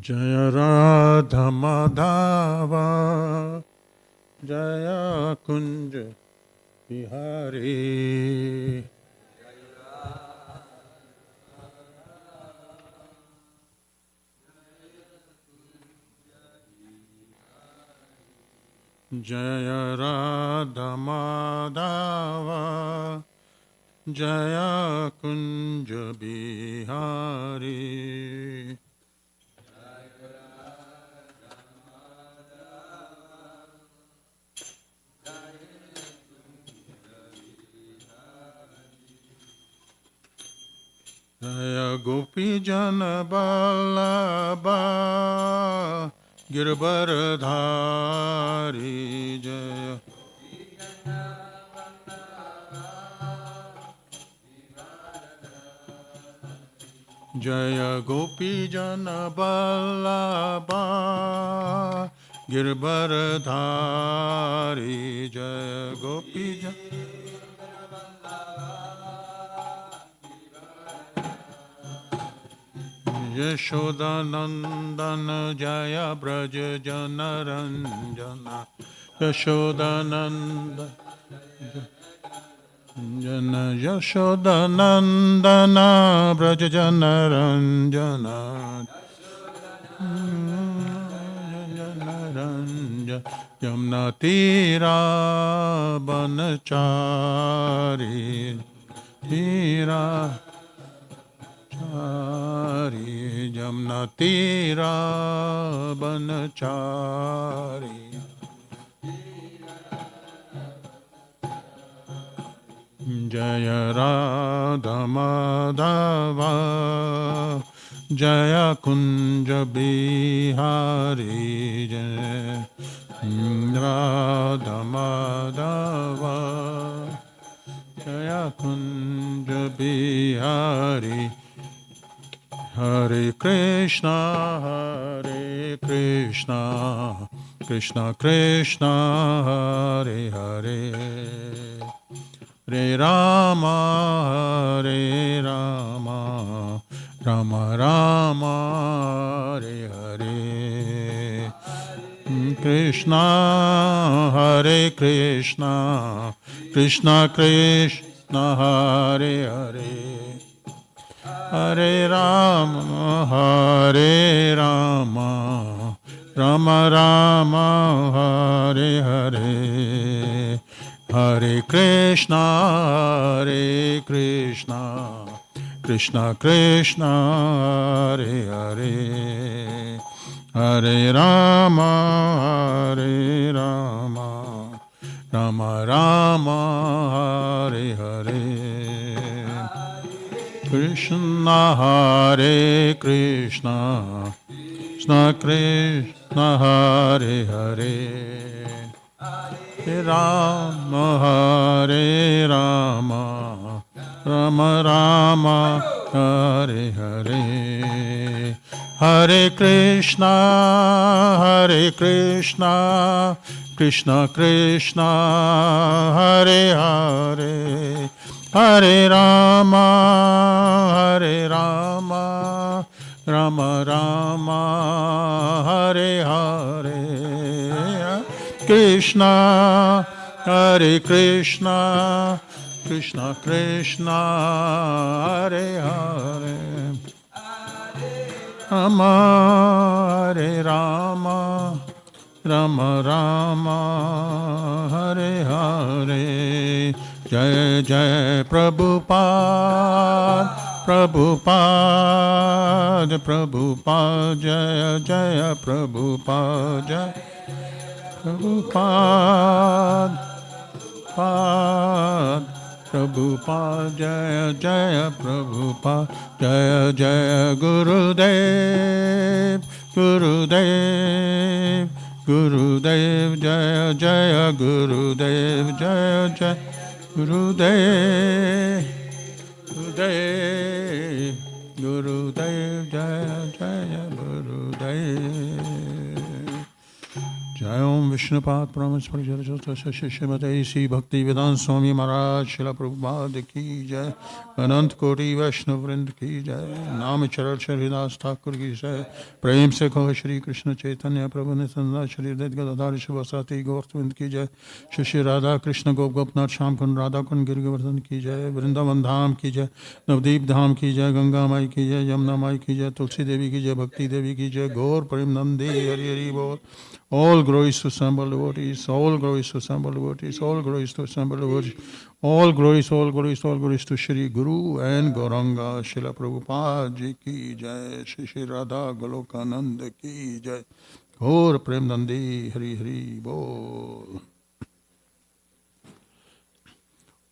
Jaya Radha Madhava Jaya Kunja Bihari Jaya Radha Madhava Jaya Kunja Bihari Jaya Gopi Jana Vallabha Girbharadhari Jaya Jaya Gopi Jana Vallabha Girbharadhari Jaya Gopi Jana Yashodanandana Jaya Braja Janaranjana Yashodananda Jana Yashodanandana Braja Janaranjana Janaranjana Yamna Tira Banachari Tira Chari Jamna Tira Banachari Jaya Radha Madhava Jaya Kunja Bihari Jaya Radha Madhava Jaya Kunja Bihari Hare Krishna, Krishna Krishna, Hare Hare, Hare Rama, Rama Rama, Hare Hare, Krishna, Hare Krishna, Krishna Krishna, Hare Hare. Hare Rama, Rama Rama, Hare Hare, Hare Krishna, Krishna Krishna, Hare Hare, Hare Rama, Rama Rama, Hare Hare. Krishna Hare Krishna, Krishna Krishna Hare Hare, Hare Rama, Rama Rama, Hare Hare, Hare Krishna, Krishna Krishna, Hare Hare, Hare Rama, Rama Rama, Hare Hare, Krishna, Hare Krishna, Krishna Krishna, Hare Hare, Rama, Hare Rama, Rama Rama, Hare Hare. Jai Jai Prabhupada, Prabhupada, Prabhupada, Jaya Jaya Prabhupada, Jai Prabhupada, Prabhupada, Jaya Jaya Prabhupada, Jaya Jaya Gurudev, Gurudev, Gurudev, Jaya Jaya Gurudev, Jaya Jaya Gurudev, Gurudev, Gurudev, Jaya Jaya Gurudev, जय ओम विष्णुपाद परमहंस श्रीमते श्री भक्ति वेदांत स्वामी महाराज शिला प्रभुपाद की जय। अनंत कोटि वैष्णव वृंद की जय। नाम चरण हरिदास ठाकुर की जय। प्रेम से कहो श्री कृष्ण चैतन्य प्रभु नित्यानंद श्री गदाधर शिवसाती गौरविंद की जय। श्री श्री राधा कृष्ण गोपनाथ श्याम कुंड राधा कुंड गिरिवर्धन की जय। वृंदावन धाम की जय। नवदीप धाम की जय। गंगा माई की जय। यमुना माई की जय। तुलसी देवी की जय। भक्ति देवी की जय। गौर प्रेम नंदी हरि हरि बोल। All glories to assemble devotees, all glories to assemble devotees, all glories to assemble devotees, all glories, all glories, all glories to Shri Guru and Gauranga, Srila Prabhupada ji ki jai, Shri Shri Radha Golokanand ki jai, Gaur Prem Nandi Hari Hari Bol.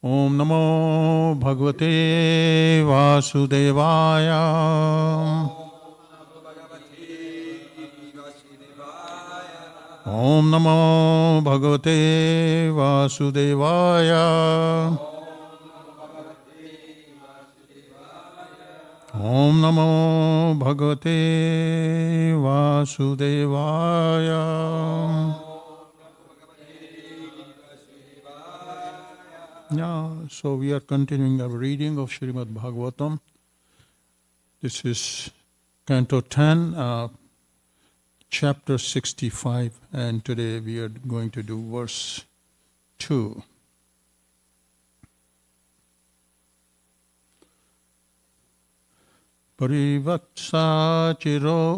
Om Namo Bhagavate Vasudevaya. Om Namo Bhagavate Vasudevaya. Om Namo Bhagavate Vasudevaya. Yeah, so we are continuing our reading of Srimad Bhagavatam. This is Canto 10, Chapter 65, and today we are going to do verse 2. Parivatsa chiro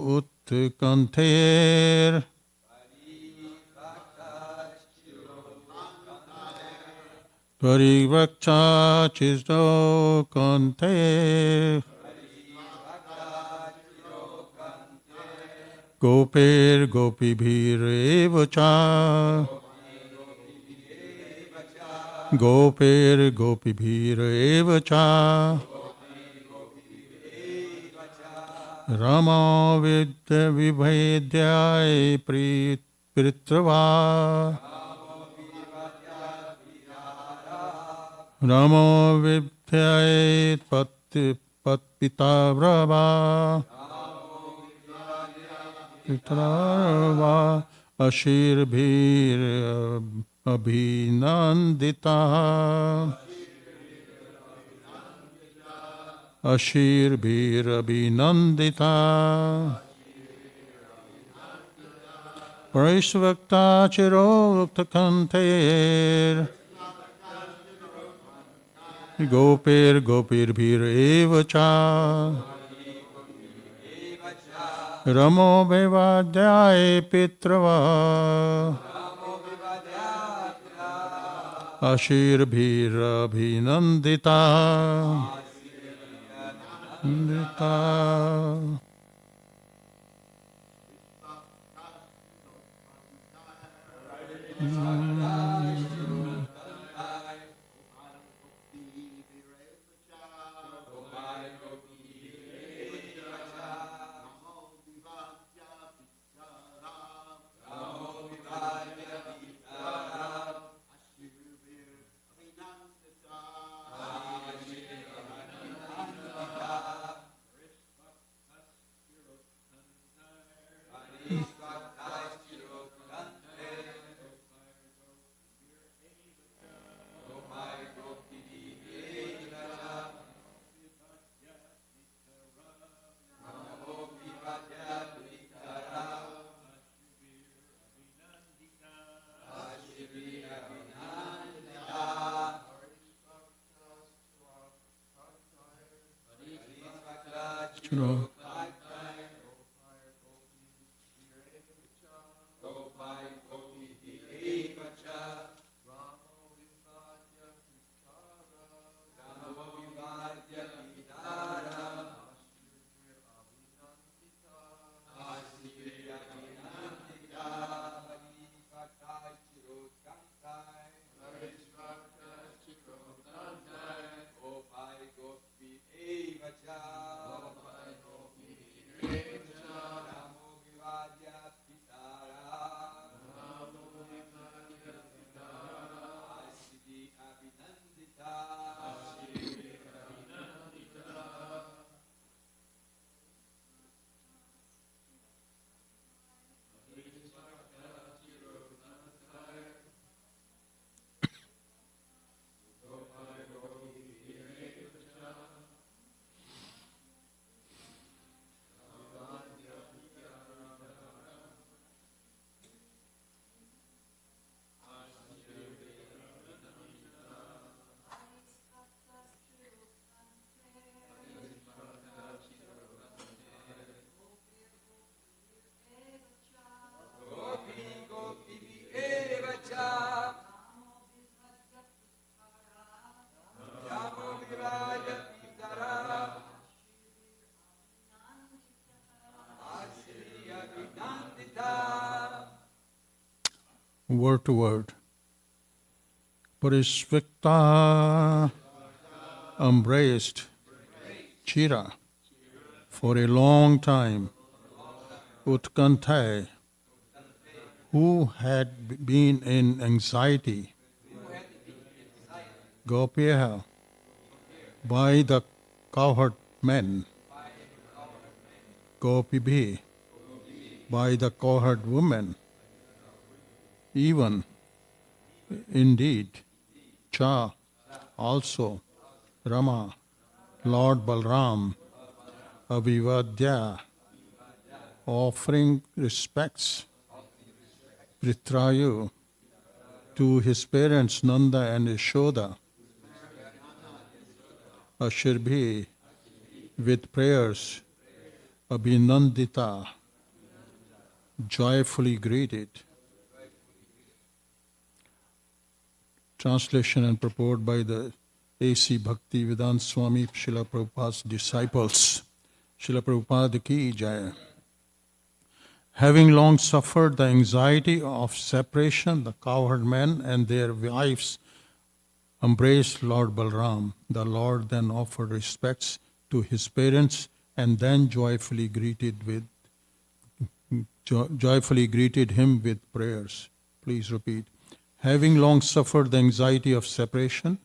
utkanter Parivatsa chiro kanter Gopir gopibhir evacha Gopir gopibhir evacha Rama vidya vibhedyai pritrava Rama vidhyai patpita vrava Pitrava Ashir Bhir Abhinandita Ashir Bhir Abhinandita Parishvakta Chiro Kanter Gopir Gopir Bhir Evacha Ramo Bevadhyai Pitrava Ashir Bhira Bhinandita Chiro word to word. Parisvikta embraced Chira for a long time. Utkanthai, who had been in anxiety, Gopyeha, by the cowherd men, Gopibhi, by the cowherd women, even, indeed, Cha, also, Rama, Lord Balram, Abhivadya, offering respects, Pritrayu, to his parents Nanda and Yashoda, Ashirbhi, with prayers, Abhinandita, joyfully greeted. Translation and purport by the A.C. Bhaktivedanta Swami, Srila Prabhupada's disciples. Srila Prabhupada ki jai. Having long suffered the anxiety of separation, the cowherd men and their wives embraced Lord Balram. The Lord then offered respects to his parents and then joyfully greeted him with prayers. Please repeat. Having long suffered the anxiety of separation,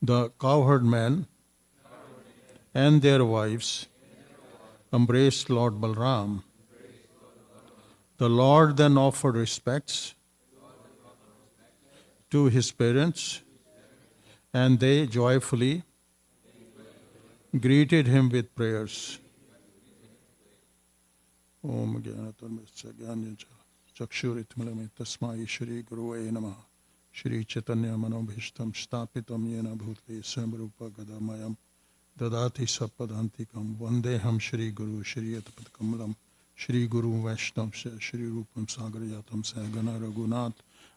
the cowherd men and their wives embraced Lord Balram. The Lord then offered respects to his parents, and they joyfully greeted him with prayers. Om Gyanatarmasya Gyanyanja Chakshuritmalame Tasmai Shri Guruve Namaha Shri Chaitanya Manobhishtam Stapitam Yena Bhutve Samrupa Gadamayam Dadati Sapadantikam Vandeham Shri Guru Shri Yatapat Kamalam Shri Guru Vaishnav Shri Rupam Sagarayatam Sagana Raghunath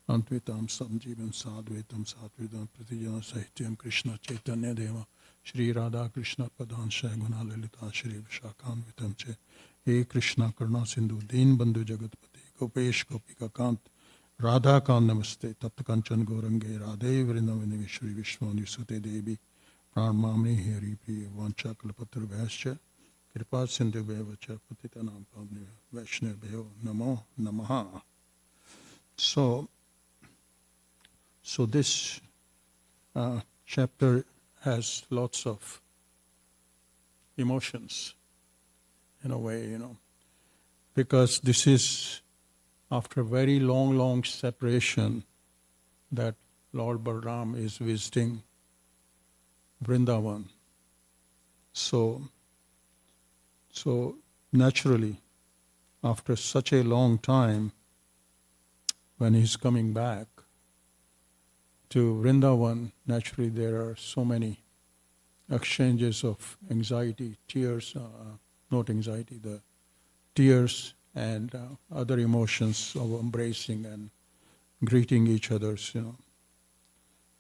Antvitam Samjivan Sadvetam Satvidam Pratijana Sahityam Krishna Chaitanya Deva Shri Radha Krishna Padan Saguna Lalita Shri Vishakanvitam Che He Krishna Karna Sindhu Deen Bandhu Jagatpati Gopesh Gopika Kant Radha Kant Namaste Taptakanchan Gorange Radhe Vrindavani Shri Vishwani Sute Devi Pranamamni Heri Priya Vancha Kalpatra Vaisya Kripa Sindhu Vevacha Patitanam Pavni Vaishnavyo Namo Namaha. So this chapter has lots of emotions in a way, because this is after a very long separation that Lord Balram is visiting Vrindavan. So naturally, after such a long time, when he's coming back to Vrindavan, naturally there are so many exchanges of anxiety, tears, not anxiety, the tears and other emotions of embracing and greeting each other,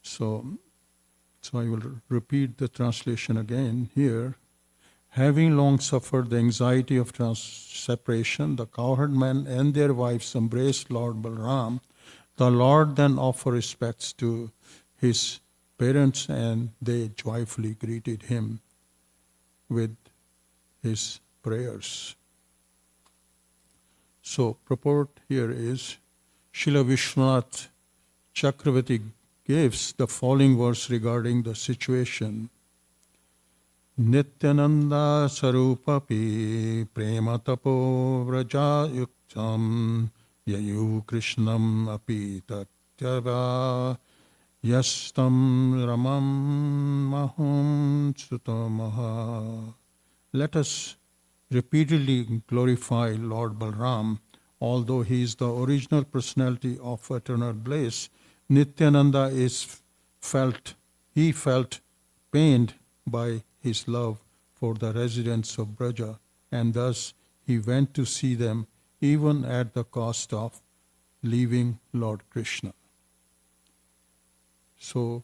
So I will repeat the translation again here. Having long suffered the anxiety of separation, the cowherd men and their wives embraced Lord Balram. The Lord then offered respects to his parents, and they joyfully greeted him with his prayers. So, purport here is, Srila Vishwanath Chakravarti gives the following verse regarding the situation. Nityananda Sarupapi Prema Tapo Vraja Yuktam Yayu Krishnam Api Tatyava Yastam Ramam Maham Sutamaha. Let us repeatedly glorify Lord Balram. Although he is the original personality of eternal bliss, Nityananda felt pained by his love for the residents of Braja, and thus he went to see them even at the cost of leaving Lord Krishna. So,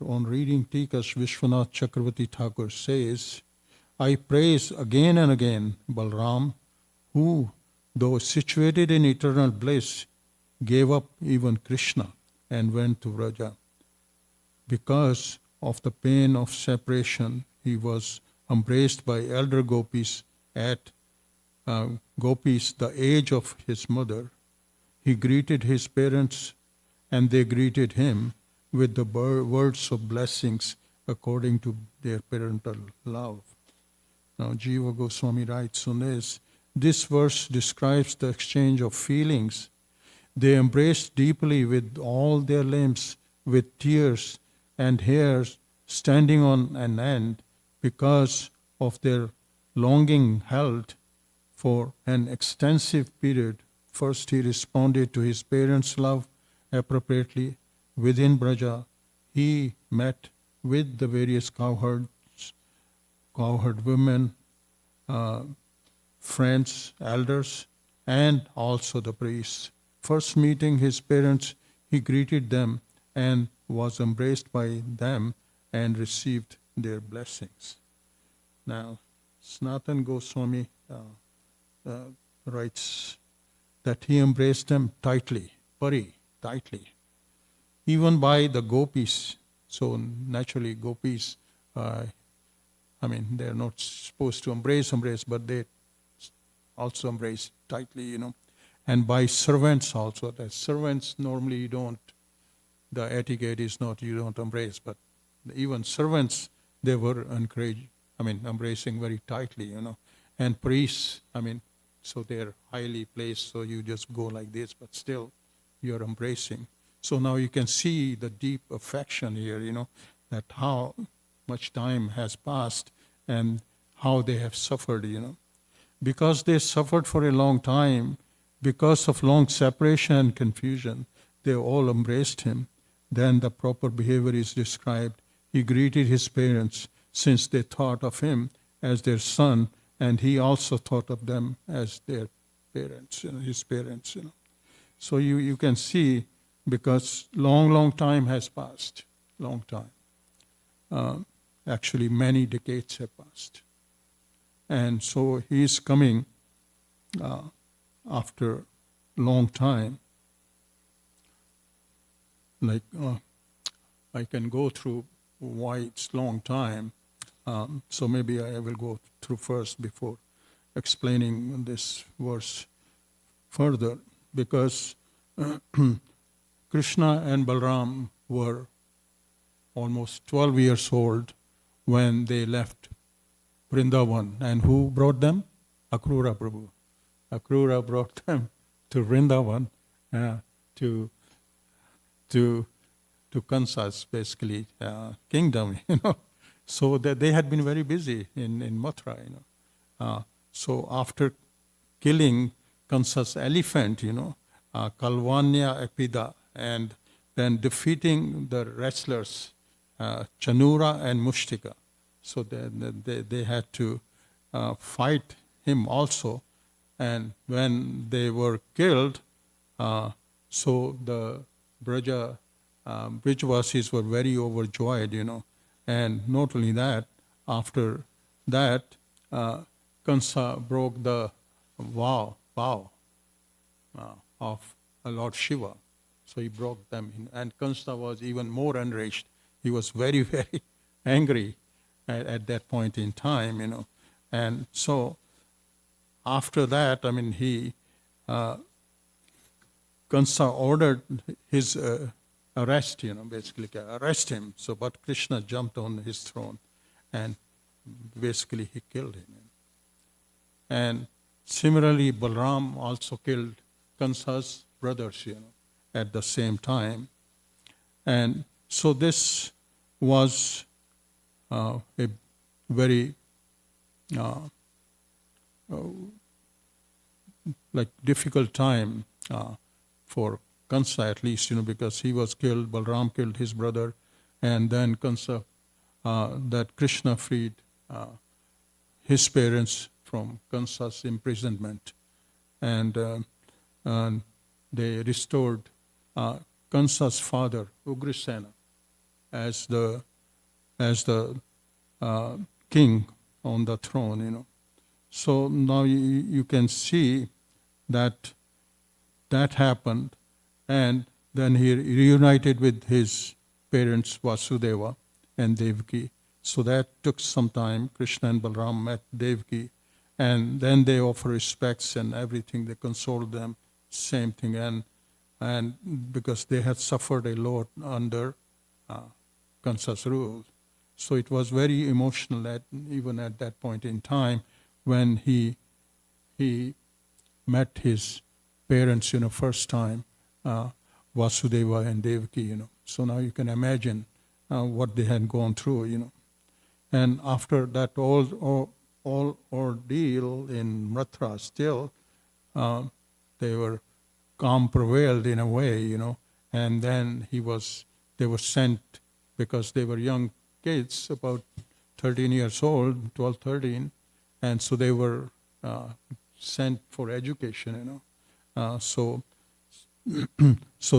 on reading Tikas, Vishwanath Chakravarti Thakur says, I praise again and again Balram, who, though situated in eternal bliss, gave up even Krishna and went to Vraja. Because of the pain of separation, he was embraced by elder gopis at the age of his mother. He greeted his parents and they greeted him with the words of blessings according to their parental love. Now, Jiva Goswami writes on this verse describes the exchange of feelings. They embraced deeply with all their limbs, with tears and hairs standing on an end because of their longing held for an extensive period. First, he responded to his parents' love appropriately. Within Braja, he met with the various cowherd women, friends, elders, and also the priests. First meeting his parents, he greeted them and was embraced by them and received their blessings. Now, Sanatana Goswami writes that he embraced them tightly, tightly, even by the gopis. So naturally, gopis, they're not supposed to embrace, but they also embrace tightly, And by servants also. The servants normally you don't, the etiquette is not you don't embrace, but even servants, they were embracing very tightly, And priests, so they're highly placed, so you just go like this, but still you're embracing. So now you can see the deep affection here, that how much time has passed and how they have suffered, Because they suffered for a long time, because of long separation and confusion, they all embraced him. Then the proper behavior is described. He greeted his parents since they thought of him as their son, and he also thought of them as their parents, his parents. So you can see, because long time has passed, long time. Actually, many decades have passed. And so he is coming after long time. I can go through why it's long time. So maybe I will go through first before explaining this verse further, because Krishna and Balram were almost 12 years old when they left Vrindavan. And who brought them? Akrura Prabhu. Akrura brought them to Vrindavan, to Kansa's basically kingdom, So that they had been very busy in Mathura, So after killing Kansa's elephant, Kalvanya Epida, and then defeating the wrestlers, Chanura and Mushtika. So they had to fight him also. And when they were killed, so the Brijvasis were very overjoyed, And not only that, after that, Kansa broke the vow of Lord Shiva. So he broke them. And Kansa was even more enraged. He was very, very angry at that point in time, And so after that, Kansa ordered his arrest, basically arrest him. So, but Krishna jumped on his throne and basically he killed him. And similarly, Balram also killed Kansa's brothers, at the same time. And so this was a very difficult time for Kansa, at least, because he was killed, Balram killed his brother, and then Kansa, that Krishna freed his parents from Kansa's imprisonment, and they restored Kansa's father, Ugrasena, as the king on the throne, So now you can see that happened, and then he reunited with his parents Vasudeva and Devaki. So that took some time. Krishna and Balram met Devaki, and then they offer respects and everything. They consoled them, same thing, and because they had suffered a lot under Kansa's rule. So it was very emotional even at that point in time when he met his parents, first time, Vasudeva and Devaki, So now you can imagine what they had gone through, And after that all ordeal in Mathura, still they were calm prevailed in a way, And then they were sent because they were young kids, about 13 years old, 12, 13, and so they were sent for education, So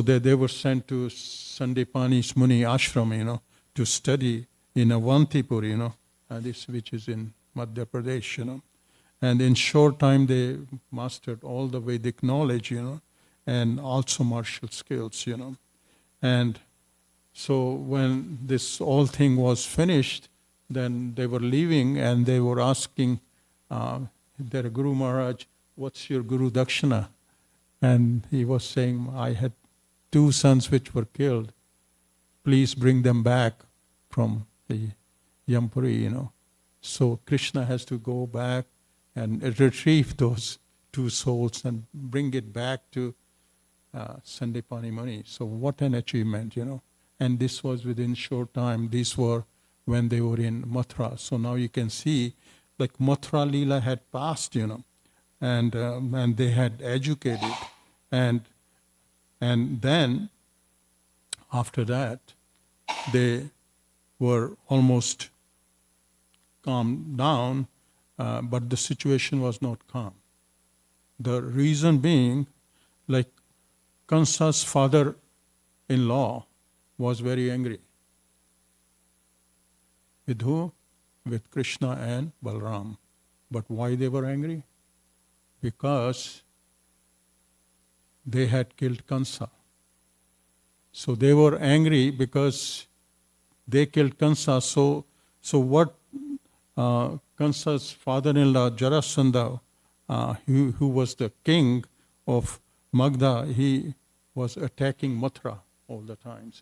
they were sent to Sandipani Muni ashram, to study in Avantipur, which is in Madhya Pradesh, And in short time they mastered all the Vedic knowledge, and also martial skills, And so when this whole thing was finished, then they were leaving and they were asking their Guru Maharaj, what's your Guru Dakshina? And he was saying, I had 2 sons which were killed. Please bring them back from the Yampuri, So Krishna has to go back and retrieve those 2 souls and bring it back to Sandipani Muni. So what an achievement, And this was within short time. These were when they were in Mathura. So now you can see, like Mathura Leela had passed, and they had educated, and then after that they were almost calmed down, but the situation was not calm. The reason being, like Kansa's father-in-law was very angry. With who? With Krishna and Balram. But why they were angry? Because they had killed Kansa. So they were angry because they killed Kansa. So what Kansa's father-in-law, Jarasandha, who was the king of Magda, he was attacking Mathura all the times,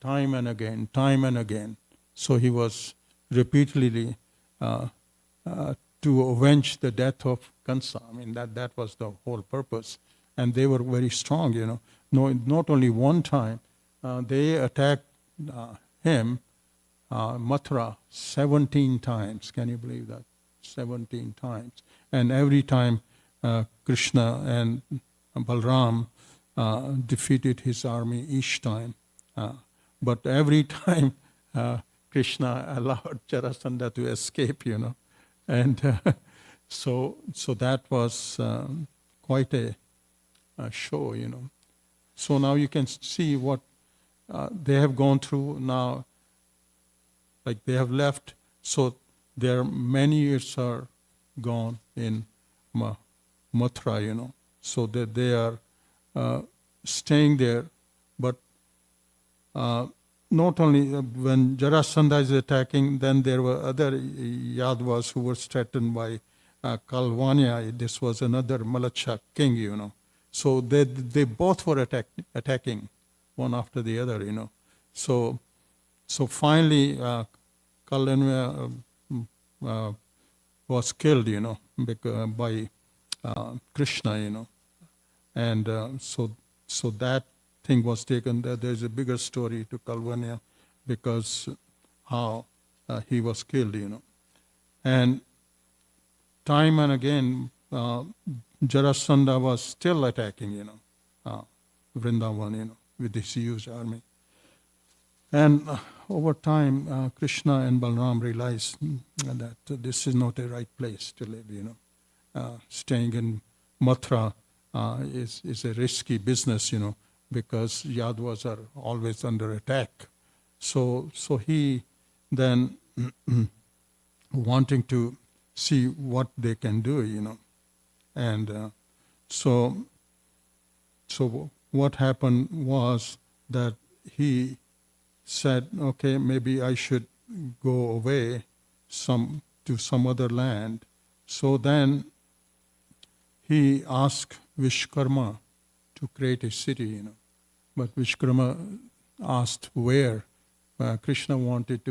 time and again. So he was repeatedly to avenge the death of Kansa. I mean, that was the whole purpose. And they were very strong, No, not only one time, they attacked him, Mathura, 17 times. Can you believe that? 17 times. And every time Krishna and Balram defeated his army each time. But every time Krishna allowed Jarasandha to escape, And so that was quite a show, So now you can see what they have gone through now. Like they have left, so their many years are gone in Mathura, So that they are staying there, but not only when Jarasandha is attacking, then there were other Yadavas who were threatened by Kalvanya. This was another Malacha king, So they both were attacking one after the other, So finally, Kalvanya was killed, by Krishna, And so that thing was taken. There's a bigger story to Kalvanya because how he was killed, And time and again, Jarasandha was still attacking, Vrindavan, with this huge army. And over time, Krishna and Balram realized that this is not a right place to live, Staying in Mathura is a risky business, because Yadavas are always under attack. So he then wanting to see what they can do, And So what happened was that he said, okay, maybe I should go away to some other land. So then he asked Vishkarma to create a city, But Vishkarma asked where. Krishna wanted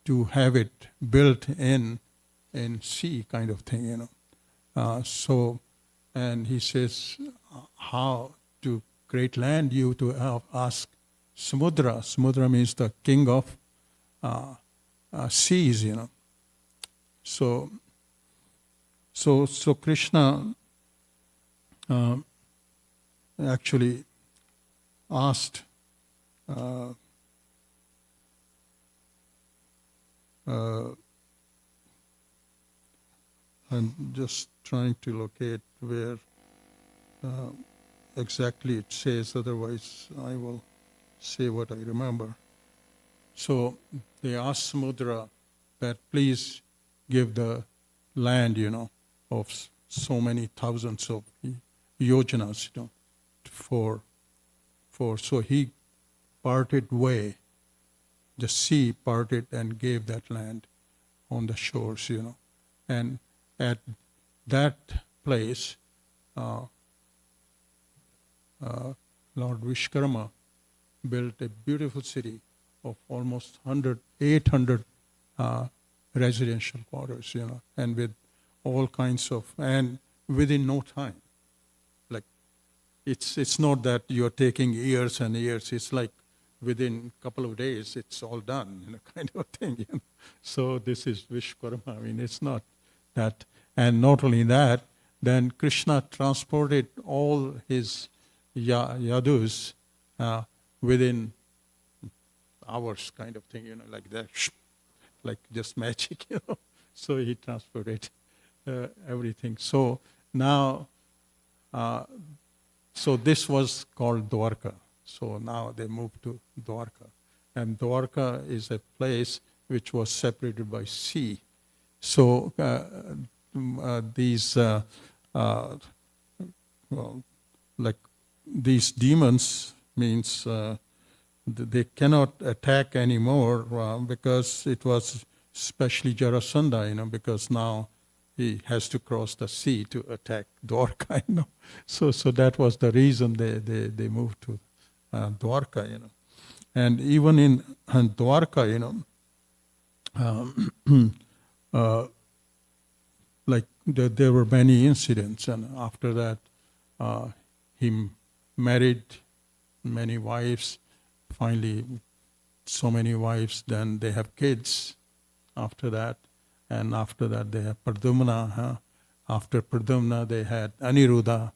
to have it built in sea kind of thing, and he says, how to create land, you to ask Samudra. Samudra means the king of seas, So Krishna actually asked I'm just trying to locate where exactly it says, otherwise I will say what I remember. So they asked Samudra that please give the land, of so many thousands of yojanas, so he parted way, the sea parted and gave that land on the shores, and at that place, Lord Vishkarma built a beautiful city of almost 800 residential quarters, and with all kinds of, and within no time. Like, it's not that you're taking years and years, it's like within a couple of days, it's all done, kind of thing. So this is Vishkarma. It's not that. And not only that, then Krishna transported all his yadus within hours, kind of thing, like that, like just magic, So he transported everything. So now, so this was called Dwarka. So now they moved to Dwarka. And Dwarka is a place which was separated by sea. So these demons means they cannot attack anymore because it was especially Jarasandha, because now he has to cross the sea to attack Dwarka, So that was the reason they moved to Dwarka, And even in Dwarka, there were many incidents, and after that, he married many wives. Finally, so many wives, then they have kids after that. And after that, they have Pradumna. After Pradumna, they had Aniruddha.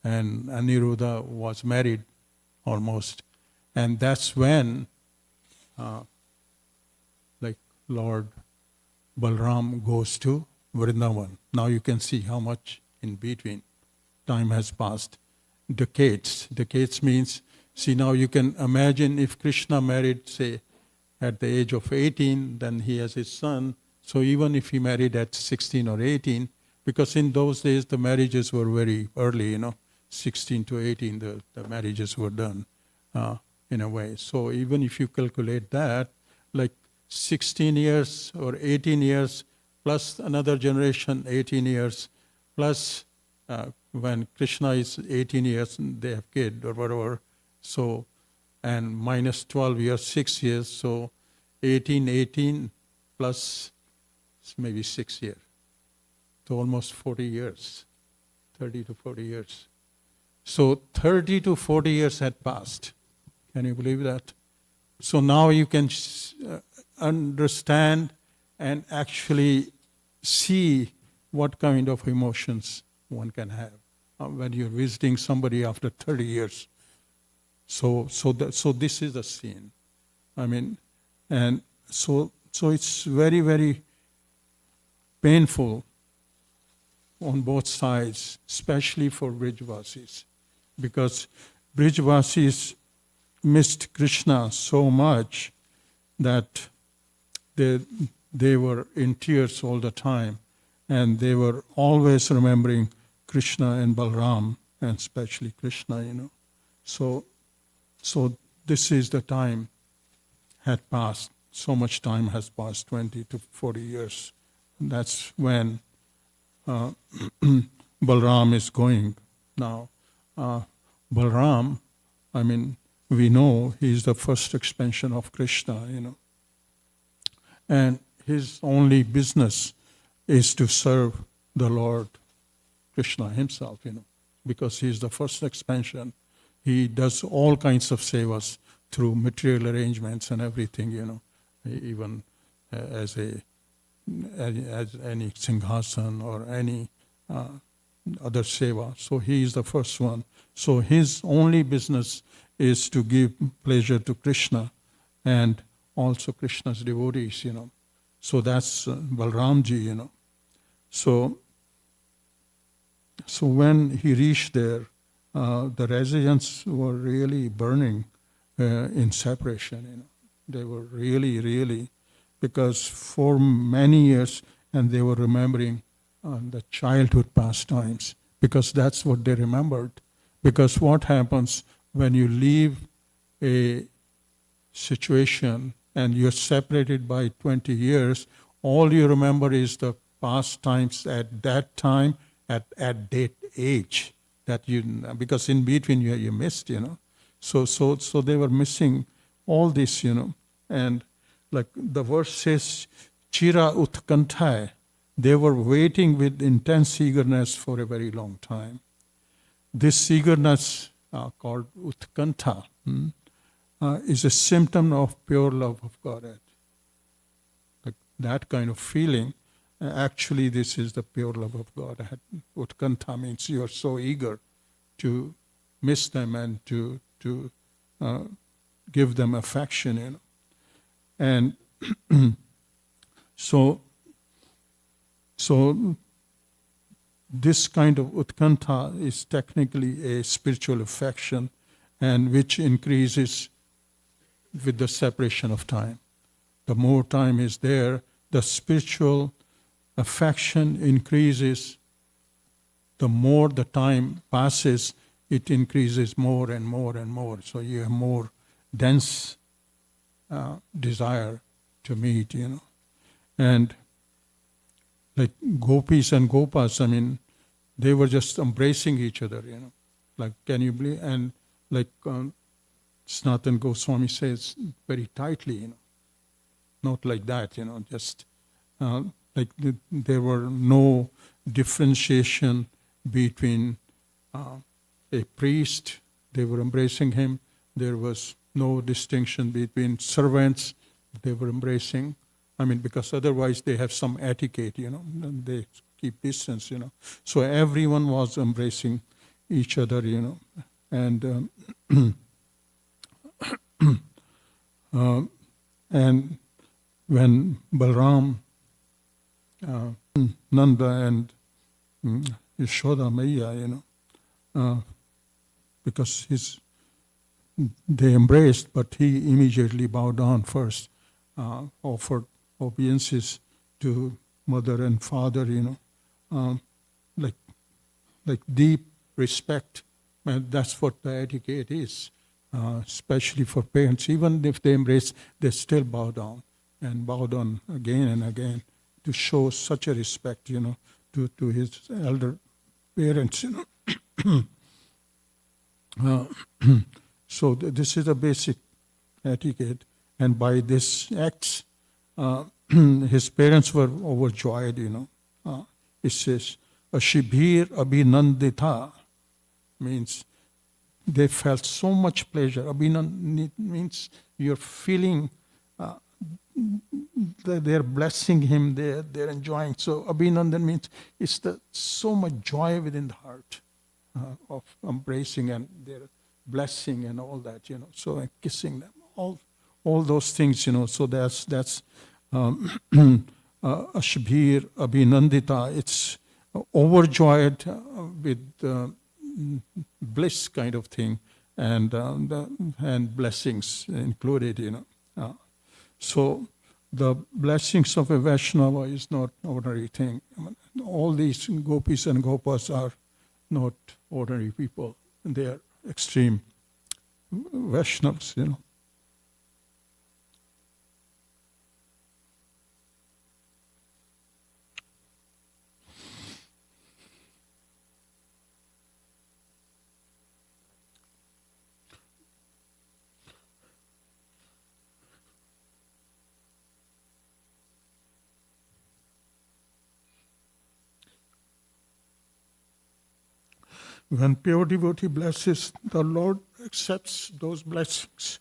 And Aniruddha was married almost. And that's when, Lord Balram goes to Vrindavan. Now you can see how much in between time has passed. Decades. Decades means, see, now you can imagine if Krishna married, say, at the age of 18, then he has his son. So even if he married at 16 or 18, because in those days the marriages were very early, 16 to 18, the marriages were done in a way. So even if you calculate that, like 16 years or 18 years, plus another generation, 18 years, plus when Krishna is 18 years, they have kid or whatever, so, and minus 12 years, 6 years, so 18 plus maybe 6 years. So almost 40 years, 30 to 40 years. So 30 to 40 years had passed. Can you believe that? So now you can understand and actually see what kind of emotions one can have when you're visiting somebody after 30 years. So this is the scene. And so it's very, very painful on both sides, especially for Brijvasis, because Brijvasis missed Krishna so much that they were in tears all the time, and they were always remembering Krishna and Balram, and especially Krishna. So this is the time had passed. So much time has passed, 20 to 40 years. That's when Balram is going now. Balram, we know he is the first expansion of Krishna, and his only business is to serve the Lord Krishna himself, because he is the first expansion. He does all kinds of sevas through material arrangements and everything, even as any singhasan or any other seva. So he is the first one. So his only business is to give pleasure to Krishna and also Krishna's devotees, So that's Balramji, So when he reached there, the residents were really burning in separation, They were really, because for many years, and they were remembering the childhood pastimes, because that's what they remembered. Because what happens when you leave a situation and you're separated by 20 years, all you remember is the past times at that time, at that age, because in between you missed, So they were missing all this, and like the verse says, Chira Utkantha, they were waiting with intense eagerness for a very long time. This eagerness, called Utkantha, is a symptom of pure love of Godhead. Like that kind of feeling, actually this is the pure love of Godhead. Utkantha means you are so eager to miss them and to give them affection, And so this kind of utkantha is technically a spiritual affection, and which increases with the separation of time. The more time is there, the spiritual affection increases. The more the time passes, it increases more and more and more. So you have more dense desire to meet, And like gopis and gopas, they were just embracing each other, Like, can you believe? And like Sanatana Goswami says, very tightly, Not like that, just like there were no differentiation between a priest, they were embracing him. There was no distinction between servants, they were embracing. Because otherwise they have some etiquette, and they keep distance, So everyone was embracing each other, And and when Balram, Nanda and Yashoda Maya, because they embraced, but he immediately bowed down first, offered obeisances to mother and father, like deep respect. And that's what the etiquette is, especially for parents. Even if they embrace, they still bow down and bow down again and again to show such a respect, to his elder parents, So this is a basic etiquette, and by this acts, his parents were overjoyed, It says, Ashibhir Abhinandita, means they felt so much pleasure. Abhinand means you're feeling, they're blessing him, they're enjoying. So Abhinandan means it's so much joy within the heart of embracing and their blessing and all that, So and kissing them, all those things, So that's Ashbhir Abhinandita. It's overjoyed with bliss kind of thing, and blessings included, So the blessings of a Vaishnava is not ordinary thing. All these gopis and gopas are not ordinary people. They are extreme Vaishnavas, When pure devotee blesses, the Lord accepts those blessings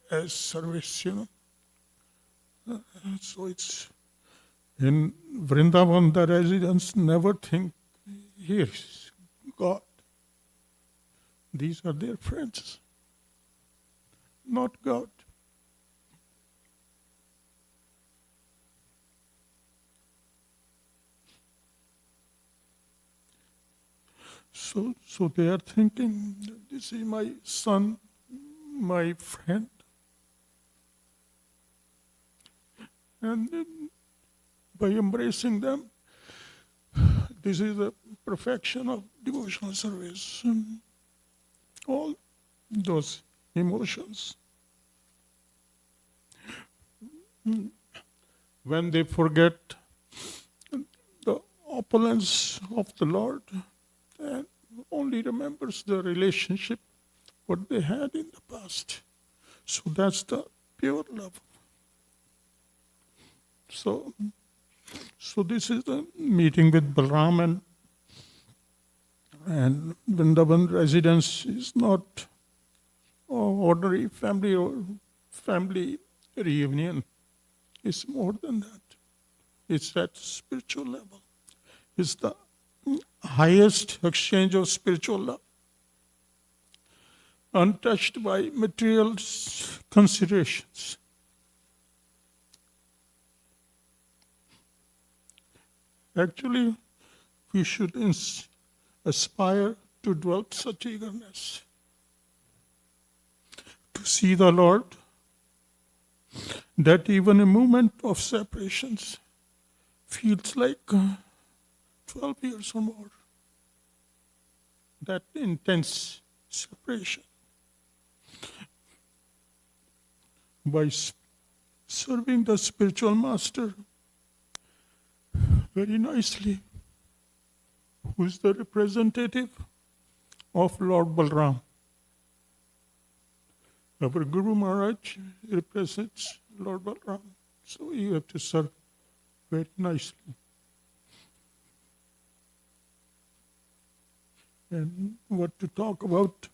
as service, So it's in Vrindavan, the residents never think, here's God. These are their friends, not God. So they are thinking, this is my son, my friend. And by embracing them, this is the perfection of devotional service. All those emotions. When they forget the opulence of the Lord, and only remembers the relationship, what they had in the past. So that's the pure love. So this is the meeting with Balram, and Vrindavan residence is not ordinary family or family reunion. It's more than that. It's at spiritual level. It's the highest exchange of spiritual love, untouched by material considerations. Actually, we should aspire to develop such eagerness to see the Lord, that even a moment of separations feels like 12 years or more. That intense separation. By serving the spiritual master very nicely, who is the representative of Lord Balram. Our Guru Maharaj represents Lord Balram. So you have to serve very nicely. And what to talk about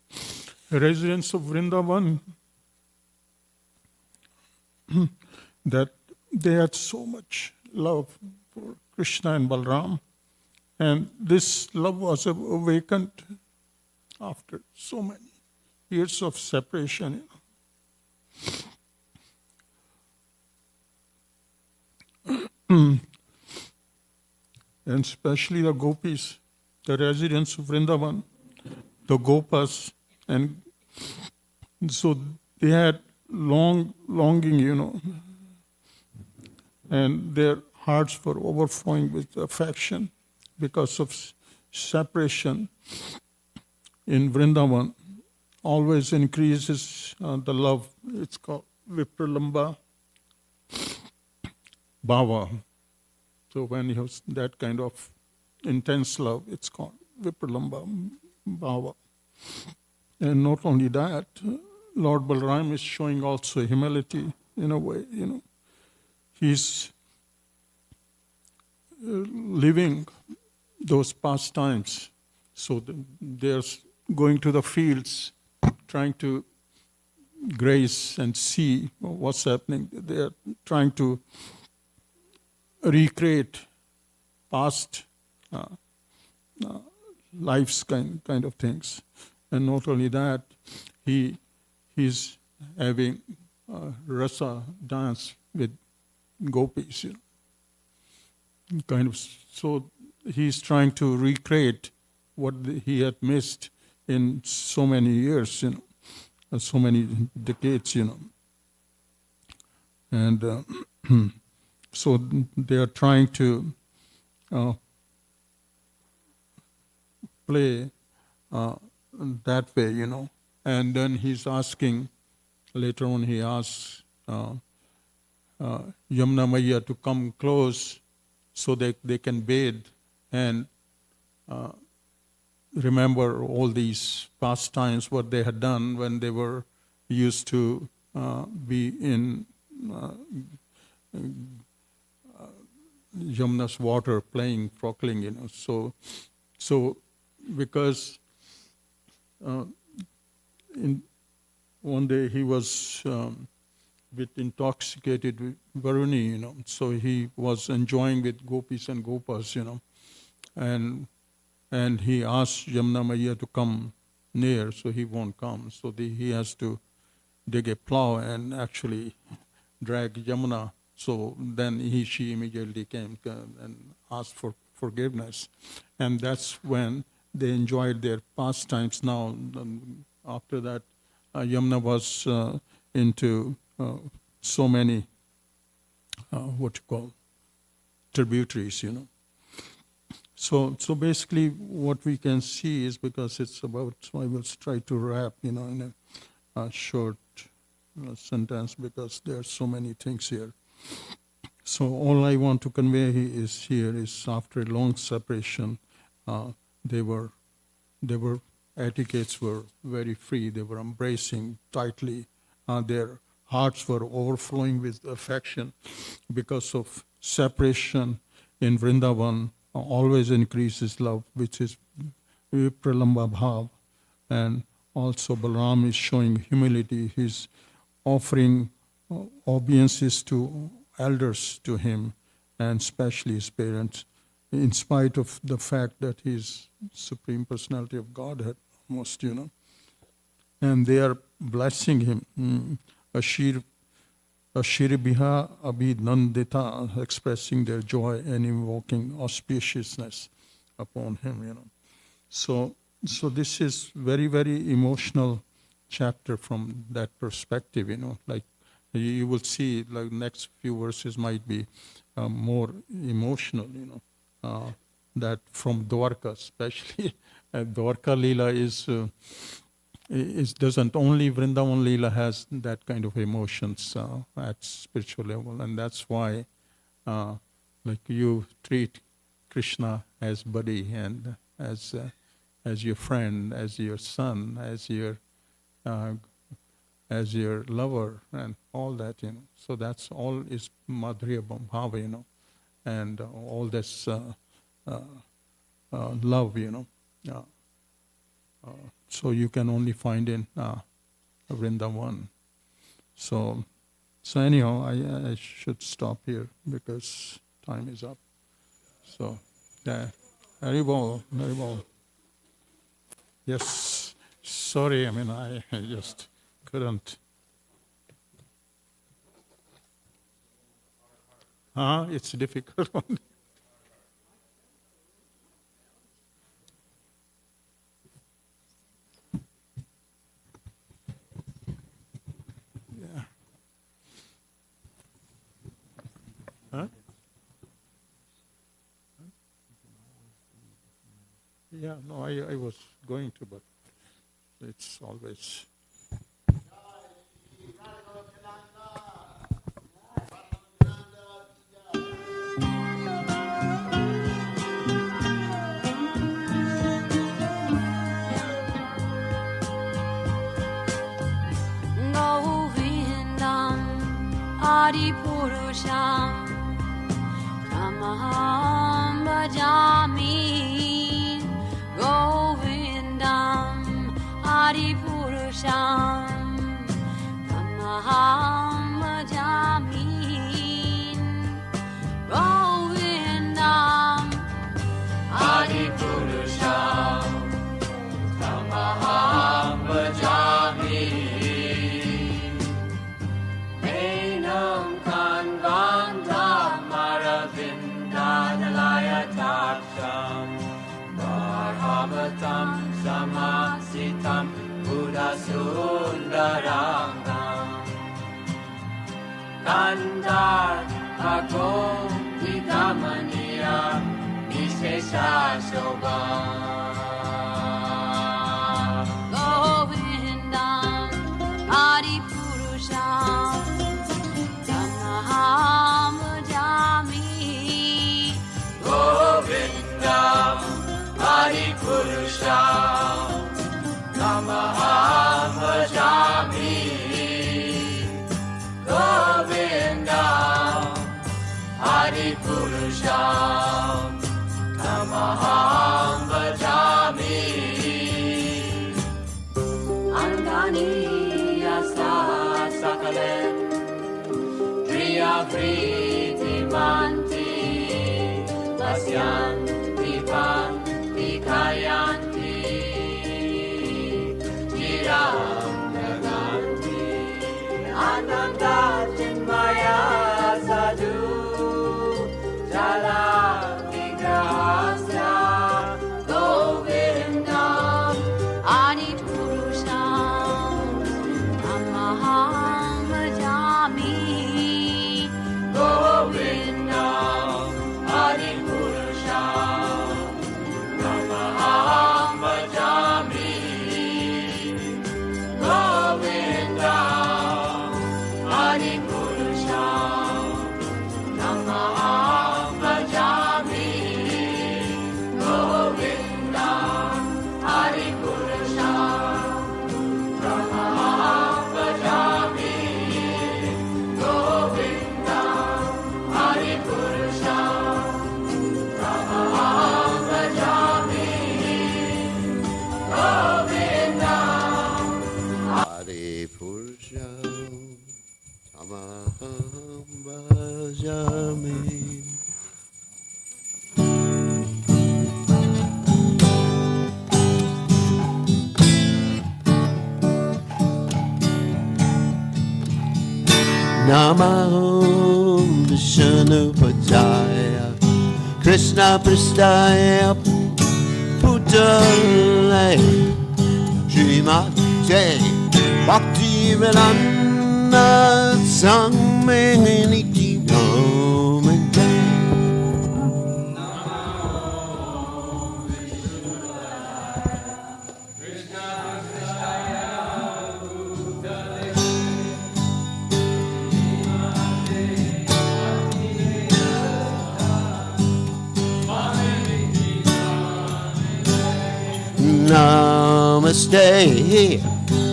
residents of Vrindavan, that they had so much love for Krishna and Balram, and this love was awakened after so many years of separation. And especially the gopis, the residents of Vrindavan, the gopas, and so they had longing, and their hearts were overflowing with affection because of separation in Vrindavan. Always increases the love. It's called Vipralamba Bhava. So when you have that kind of intense love, it's called Vipralamba Bhava. And not only that, Lord Balram is showing also humility in a way, He's living those pastimes. So they're going to the fields, trying to graze and see what's happening. They're trying to recreate past life's kind of things. And not only that, he's having rasa dance with gopis, kind of. So he's trying to recreate what he had missed in so many years, so many decades, And so they are trying to play that way, And then he's asking, later on he asks Yamuna Maiya to come close so they can bathe and remember all these past times, what they had done when they were used to be in Yamuna's water playing, frockling, So because in one day he was bit intoxicated with Varuni, so he was enjoying with gopis and gopas, and he asked Yamuna Maiya to come near, so he won't come. So he has to dig a plow and actually drag Yamuna. So then she immediately came and asked for forgiveness. And that's when they enjoyed their pastimes. Now, after that, Yamuna was into so many, tributaries, So basically what we can see is, because it's about, so I will try to wrap, in a short sentence, because there are so many things here. So all I want to convey is after a long separation, etiquettes were very free. They were embracing tightly. Their hearts were overflowing with affection because of separation in Vrindavan. Always increases love, which is Pralamba Bhav. And also Balaram is showing humility. He's offering obeisances to elders to him, and especially his parents, in spite of the fact that he's Supreme Personality of Godhead, almost, And they are blessing him. Ashir Biha Abhinandita, expressing their joy and invoking auspiciousness upon him, So this is very, very emotional chapter from that perspective, Like you will see, like next few verses might be more emotional, that from Dwarka, especially. Dwarka Leela doesn't only Vrindavan Leela has that kind of emotions at spiritual level, and that's why, like you treat Krishna as buddy and as your friend, as your son, as your lover, and all that, So that's all is Madhurya Bhava, and all this love, so you can only find in Vrindavan. So anyhow, I should stop here because time is up. So, very well. Yes, sorry, I just couldn't. It's a difficult one. Huh? Yeah, no, I was going to, but it's always. Adi Purusham Tamaham Bhajami Govindam Adi Purusham Tamaham Bhajami Govindam Adi Purusham Tamaham Bhajami Samasitam Buddha Sundarangam Kandar Agom Vidamaniya Vishesha Shobha Adipurusham Tamaham Bhajami Angani Yasa Sakale Priya Priti Manti Pasyanti Panti Kayanti Jiram Naganti Ananda Chinmaya Sadhu Jala Vigrahasya Govindam Adipurusham Tamaham Bhajami Govindam Adipurusham Tamaham Bhajami Govindam Adipurusham Tamaham Bhajami Govindam Adipurusham Tamaham Bhajami Govindam Adipurusham Tamaham Bhajami Govindam Adipurusham Tamaham Bhajami. Namaham Vishnu Padaya Krishna Prastaya Putale Srimate Bhakti Vedanta Sangmeniti Namante Namaste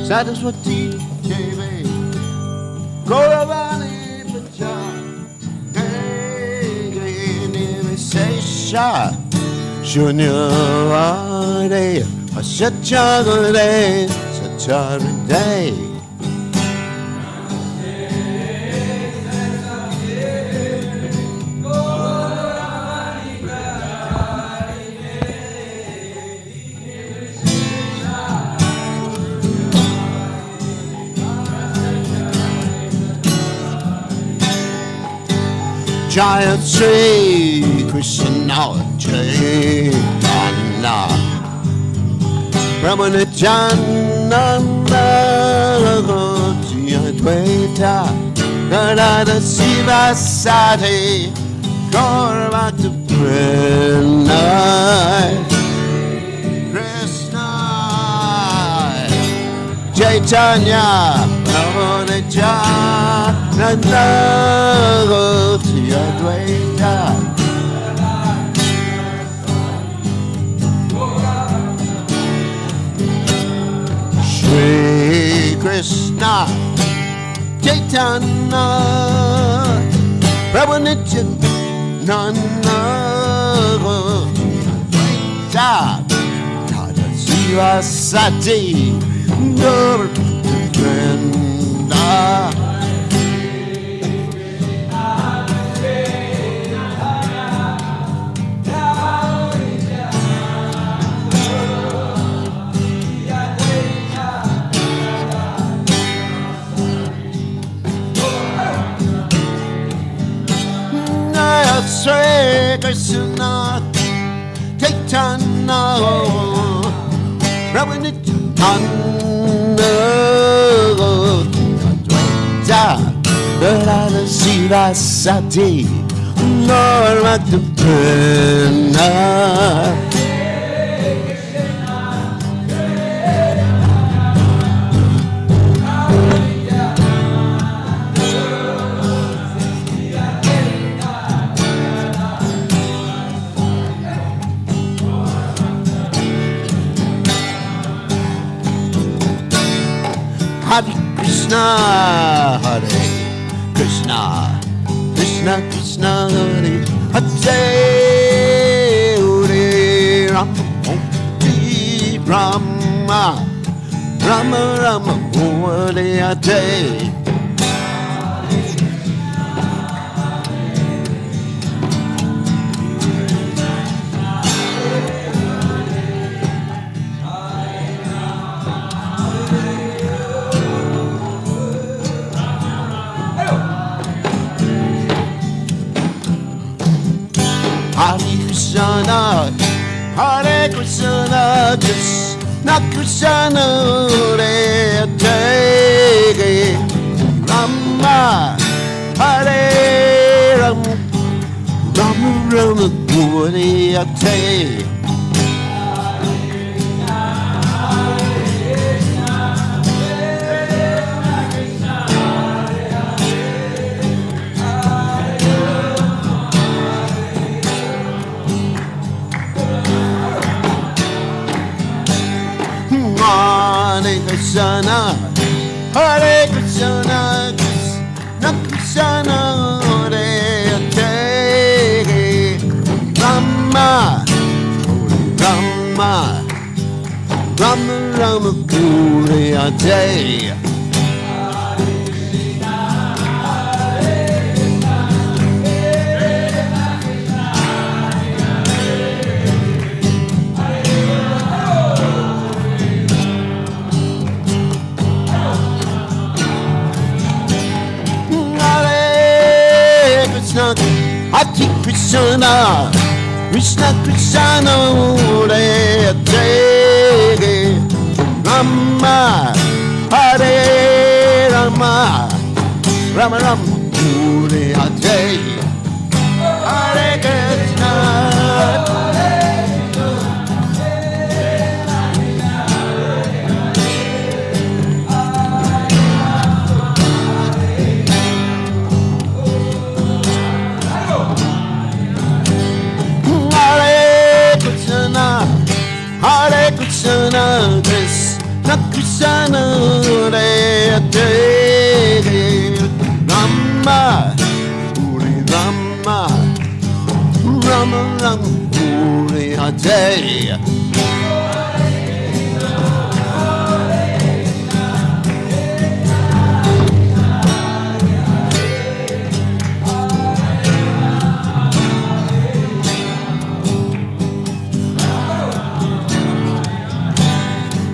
Saraswati Devi Gauravani Pacham Nivesesha Shunyavade Asachagade Sacharade Jaya Sri Krishna Chaitanya Brahmanachananda Advaita Radha Siva Sati Gaurvata Pranay Krishna Chaitanya Brahmanachananda Advaita Shri Krishna Chaitanya Prabhu Nityananda Advaita Radha Siva Sati Gaurvata Sri Krishna Chaitanya Prabhu Nityananda Advaita Radha Siva Sati Gaurvata Pranay Hare Krishna, Krishna Krishna Hare Hare Hare Rama Rama Rama Rama Hare Hare Hare Krishna, Krishna Krishna, Hare Hare, Rama, Hare Rama, Rama Rama, Hare Hare. Hare Krishna, Hare Krishna, Krishna Krishna, Hare Hare, Rama, Rama, Rama Rama, Hare Hare. Hare Krishna, Krishna Krishna, Hare Hare, Rama, Hare Rama, Rama Rama, Hare Hare, Hare Krishna. Hare Krishna, Krishna Krishna, Hare Hare, Rama, Hare Rama, Rama Rama, Hare Hare.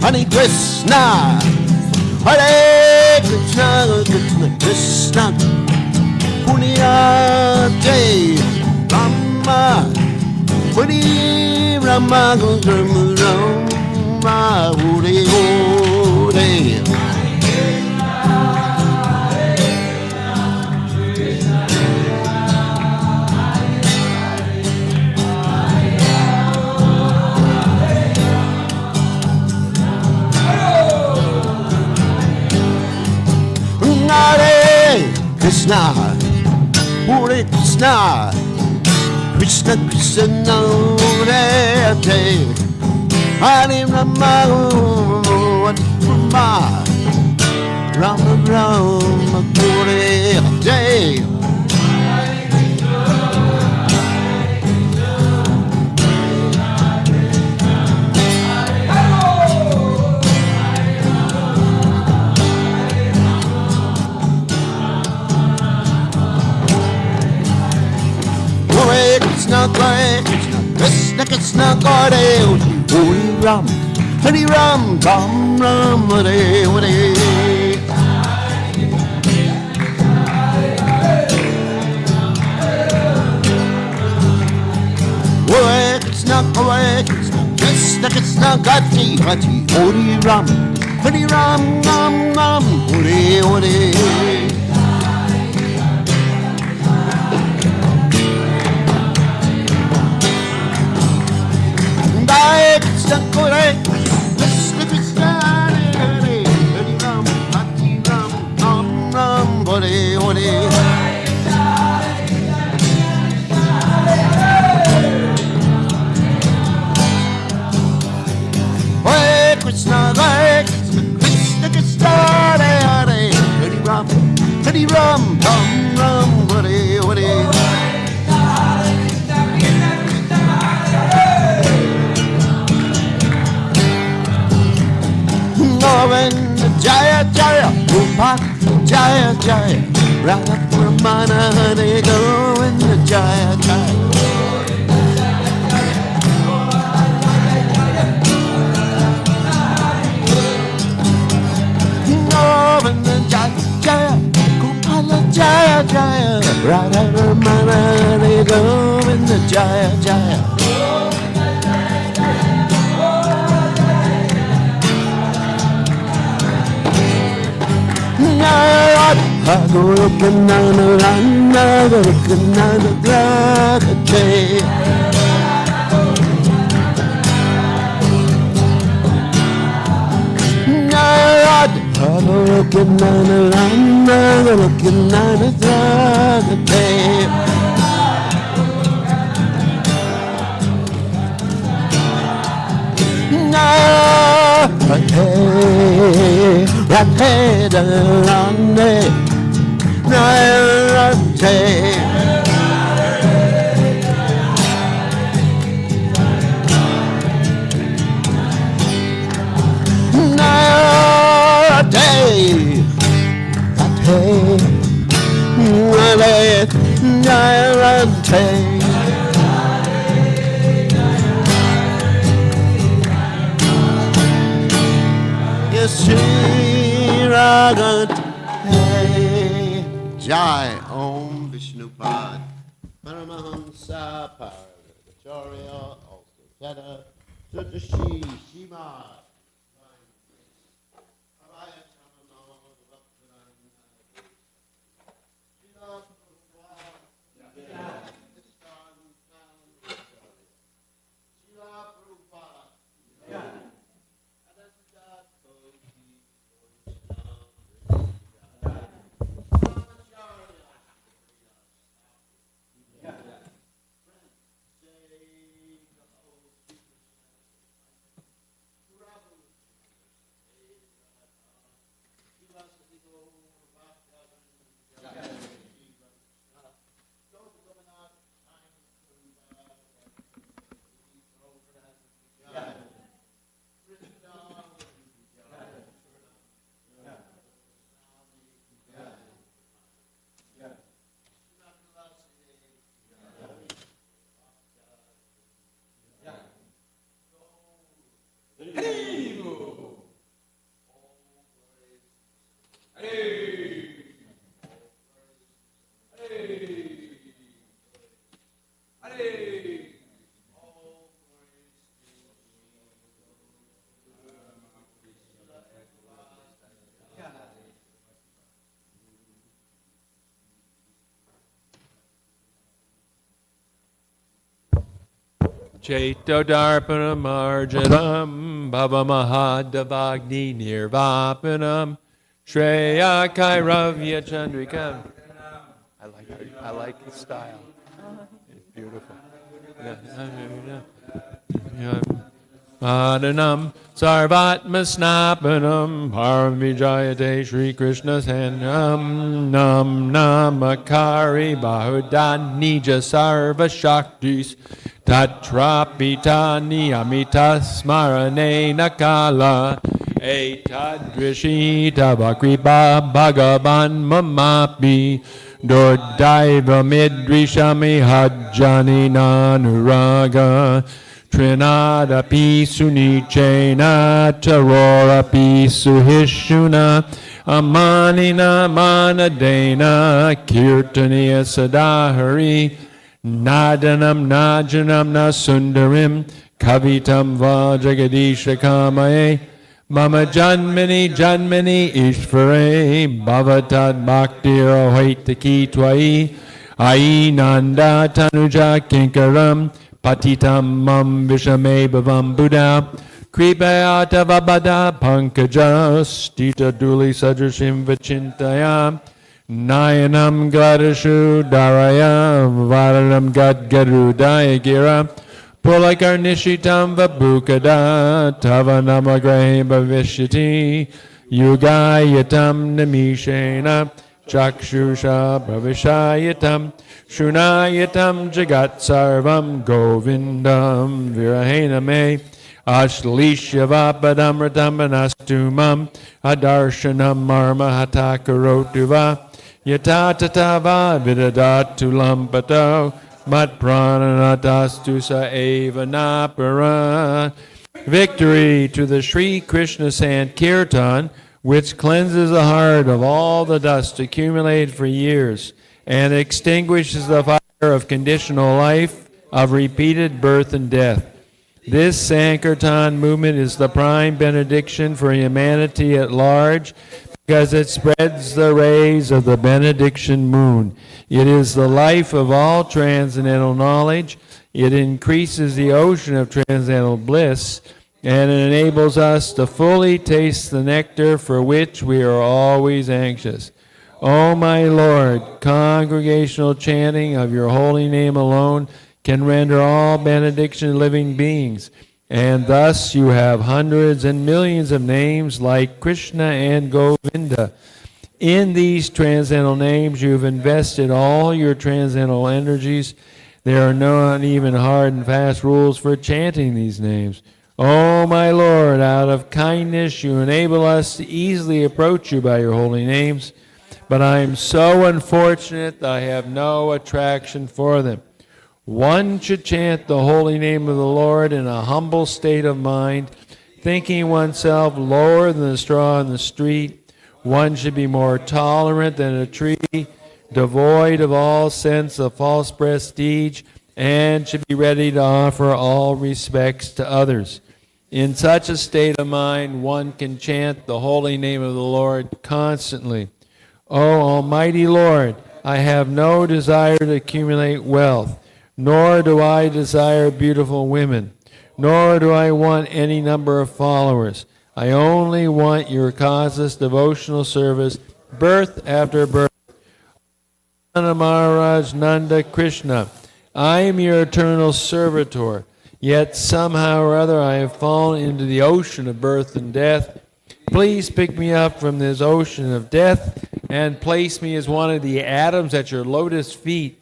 Hare Krishna, Hare Krishna, Krishna Krishna, Hare Rama, Hare Rama, Rama, Hare Hare. Hare Krishna, Hare Krishna, Krishna Krishna, Hare Hare, Hare Rama, Rama, Rama Rama, Hare Hare. Hare Krishna, Krishna Krishna, Hare Ram, Hare Ram, Ram Ram, Hare Hare. Hare Krishna, Krishna Krishna, Hare Ram, Hare Ram, Ram Ram, Hare Hare. Hare Krishna, Krishna Krishna, Hare Ram, Hare Ram, Ram Ram, Hare Hare. Hare Krishna, Krishna Krishna, Hare Hare, Hare Ram, Ram ram, hore, hore. Govinda Jaya Jaya, Rupa Jaya Jaya, Radha Ramana Hare Govinda Jaya Jaya. Govinda Jaya Jaya, Gopala Jaya Jaya, Radha Ramana Hare Govinda Jaya Jaya. Goloka nana rana, Goloka nana drakate. Goloka nana rana, Goloka nana drakate. Radhe Radhe Radhe Jai Om Vishnupad Paramahamsa Paracharya also Tata Sutashi Shimad. Chaitodarpanamarjanam Bhavamahadavagni Nirvapanam Shreya Kairavya Chandrikam. I like the style. It's beautiful. Adhanam Sarvatma Snapanam Paramvijayate Shri Krishna Sanam Nam Namakari Bahudanija Sarva Shaktis Tatrapitani Amita Smarane Nakala Etadrishi Tabakripa Bhagavan Mamapi Dodaiva Midrishami Hajjani Nanuraga Trinada Pisunichena Tarora Pisuhishuna Amanina Manadena Kirtaniya Sadahari Nadanam Najanam Nasundarim Kavitam Vajagadisha Kamaye Mama Janmani Janmani Ishvare Bhavatad Bhaktir Hoitaki Twai Ai Nanda Tanuja Kinkaram Patitam Mam Vishame Bhavam Buddha Kripayata Vabada Pankaja Stita Duli Sadrashim Vachintaya Nayanam Gladashu Daraya Varanam Gadgarudaya Gira Pulakarnishitam Vabukada Tavanamagrahe Bhavishyati Yugayatam Namishena Chakshusha Pravishayatam Shunayatam Jagat Sarvam Govindam Virahena Me Ashlishyavapadamratam Anastumam Adarshanam Marma Hatakarotuva Yatatatava Vidadatulam Pato Mat Prananatastu Sa Eva Napara. Victory to the Sri Krishna Sankirtan, which cleanses the heart of all the dust accumulated for years and extinguishes the fire of conditional life, of repeated birth and death. This Sankirtan movement is the prime benediction for humanity at large because it spreads the rays of the benediction moon. It is the life of all transcendental knowledge. It increases the ocean of transcendental bliss, and it enables us to fully taste the nectar for which we are always anxious. O my Lord, congregational chanting of your holy name alone can render all benediction living beings, and thus you have hundreds and millions of names like Krishna and Govinda. In these transcendental names you have invested all your transcendental energies. There are not even hard and fast rules for chanting these names. O my Lord, out of kindness you enable us to easily approach you by your holy names, but I am so unfortunate that I have no attraction for them. One should chant the holy name of the Lord in a humble state of mind, thinking oneself lower than the straw in the street. One should be more tolerant than a tree, devoid of all sense of false prestige, and should be ready to offer all respects to others. In such a state of mind, one can chant the holy name of the Lord constantly. O Almighty Lord, I have no desire to accumulate wealth, nor do I desire beautiful women, nor do I want any number of followers. I only want your causeless devotional service, birth after birth. Nanda Maharaj Nanda Krishna, I am your eternal servitor, yet somehow or other I have fallen into the ocean of birth and death. Please pick me up from this ocean of death and place me as one of the atoms at your lotus feet.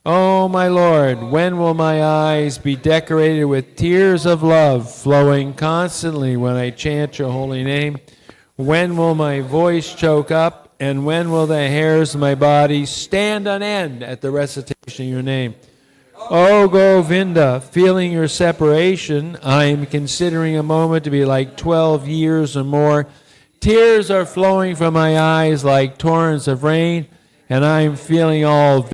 Oh, my Lord, when will my eyes be decorated with tears of love flowing constantly when I chant your holy name? When will my voice choke up, and when will the hairs of my body stand on end at the recitation of your name? O Govinda, feeling your separation, I am considering a moment to be like 12 years or more. Tears are flowing from my eyes like torrents of rain, and I am feeling all